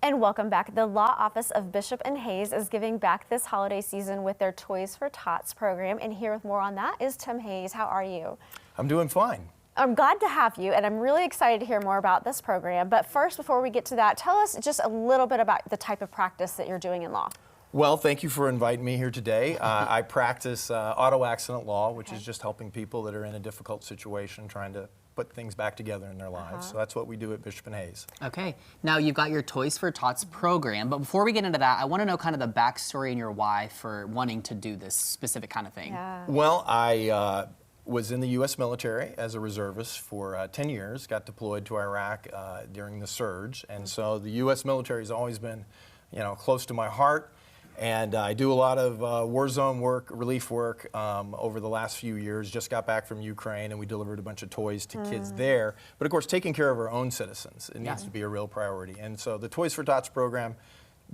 And welcome back. The Law Office of Bishop and Hayes is giving back this holiday season with their Toys for Tots program. And here with more on that is Tim Hayes. How are you? I'm doing fine. I'm glad to have you, and I'm really excited to hear more about this program. But first, before we get to that, tell us just a little bit about the type of practice that you're doing in law. Well, thank you for inviting me here today. I practice auto accident law, which is just helping people that are in a difficult situation, trying to put things back together in their lives. So that's what we do at Bishop and Hayes. Okay, now you've got your Toys for Tots program, but before we get into that, I want to know kind of the backstory and your why for wanting to do this specific kind of thing. Yeah. Well, I was in the U.S. military as a reservist for 10 years, got deployed to Iraq during the surge, and so the U.S. military has always been, close to my heart. And I do a lot of war zone work, relief work over the last few years. Just got back from Ukraine, and we delivered a bunch of toys to kids there. But of course, taking care of our own citizens, it needs to be a real priority. And so the Toys for Tots program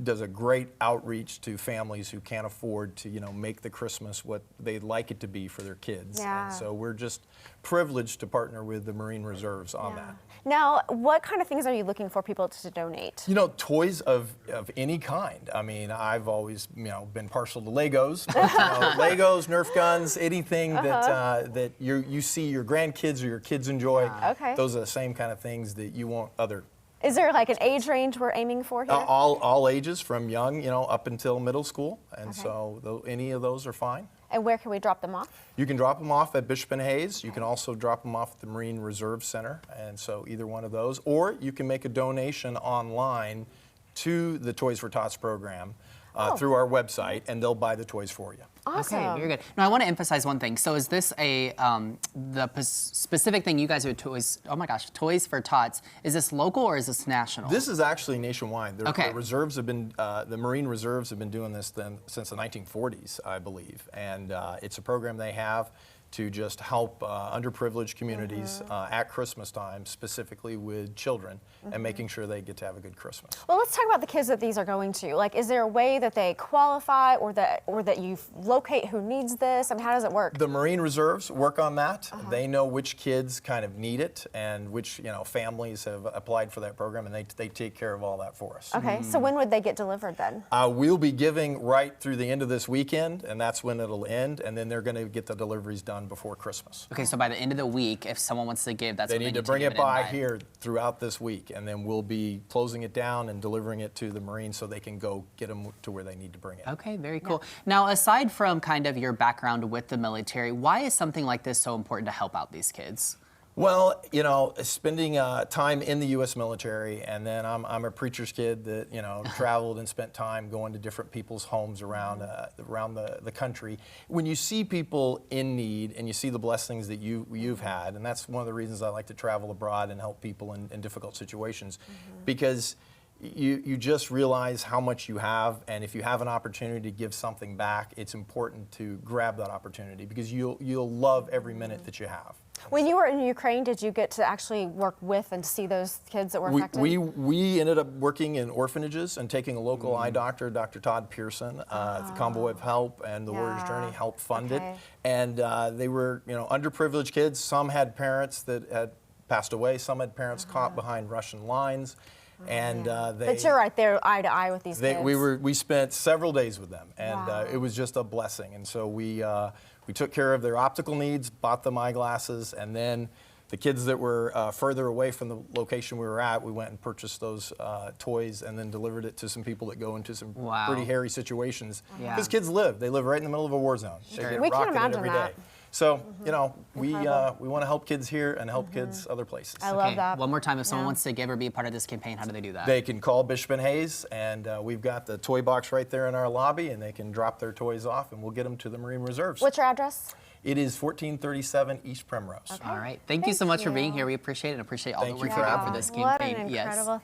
does a great outreach to families who can't afford to, make the Christmas what they'd like it to be for their kids. Yeah. And so we're just privileged to partner with the Marine Reserves on that. Now, what kind of things are you looking for people to donate? Toys of any kind. I mean, I've always, been partial to Legos. But, Legos, Nerf guns, anything that you see your grandkids or your kids enjoy. Okay. Those are the same kind of things that you want other. Is there like an age range we're aiming for here? All ages, from young, up until middle school, and so any of those are fine. And where can we drop them off? You can drop them off at Bishop and Hayes. You can also drop them off at the Marine Reserve Center, and so either one of those. Or you can make a donation online to the Toys for Tots program through our website, and they'll buy the toys for you. Awesome. Okay, very good. Now, I want to emphasize one thing. So is this specific thing you guys are Toys for Tots, is this local or is this national? This is actually nationwide. The reserves have been, the Marine Reserves have been doing this since the 1940s, I believe. And it's a program they have to just help underprivileged communities at Christmas time, specifically with children, and making sure they get to have a good Christmas. Well, let's talk about the kids that these are going to. Like, is there a way that they qualify, or that you locate who needs this? I mean, how does it work? The Marine Reserves work on that. They know which kids kind of need it, and which families have applied for that program, and they take care of all that for us. Okay, so when would they get delivered then? We'll be giving right through the end of this weekend, and that's when it'll end, and then they're going to get the deliveries done before Christmas. Okay, so by the end of the week, if someone wants to give, that's they when need to bring it by here throughout this week, and then we'll be closing it down and delivering it to the Marines so they can go get them to where they need to bring it. Okay, very cool. Now, aside from kind of your background with the military, why is something like this so important to help out these kids? Well, spending time in the U.S. military, and then I'm a preacher's kid that, traveled and spent time going to different people's homes around the country. When you see people in need and you see the blessings that you've had, and that's one of the reasons I like to travel abroad and help people in difficult situations, because you just realize how much you have, and if you have an opportunity to give something back, it's important to grab that opportunity, because you'll love every minute that you have. When you were in Ukraine, did you get to actually work with and see those kids that were affected? We ended up working in orphanages and taking a local eye doctor, Dr. Todd Pearson, the Convoy of Help and the Warrior's Journey helped fund it. And they were, underprivileged kids. Some had parents that had passed away. Some had parents caught behind Russian lines. And but you're right there, eye to eye with these kids. We spent several days with them, and it was just a blessing. And so we took care of their optical needs, bought them eyeglasses, and then the kids that were further away from the location we were at, we went and purchased those toys and then delivered it to some people that go into some pretty hairy situations. Because kids they live right in the middle of a war zone. They get we can rocketed imagine every that. day. So, we want to help kids here and help kids other places. I love that. One more time, if someone wants to give or be a part of this campaign, how do they do that? They can call Bishop and Hayes, and we've got the toy box right there in our lobby, and they can drop their toys off, and we'll get them to the Marine Reserves. What's your address? It is 1437 East Primrose. All right. Thank you so much for being here. We appreciate it and appreciate all the work you do for this campaign. What an incredible thing.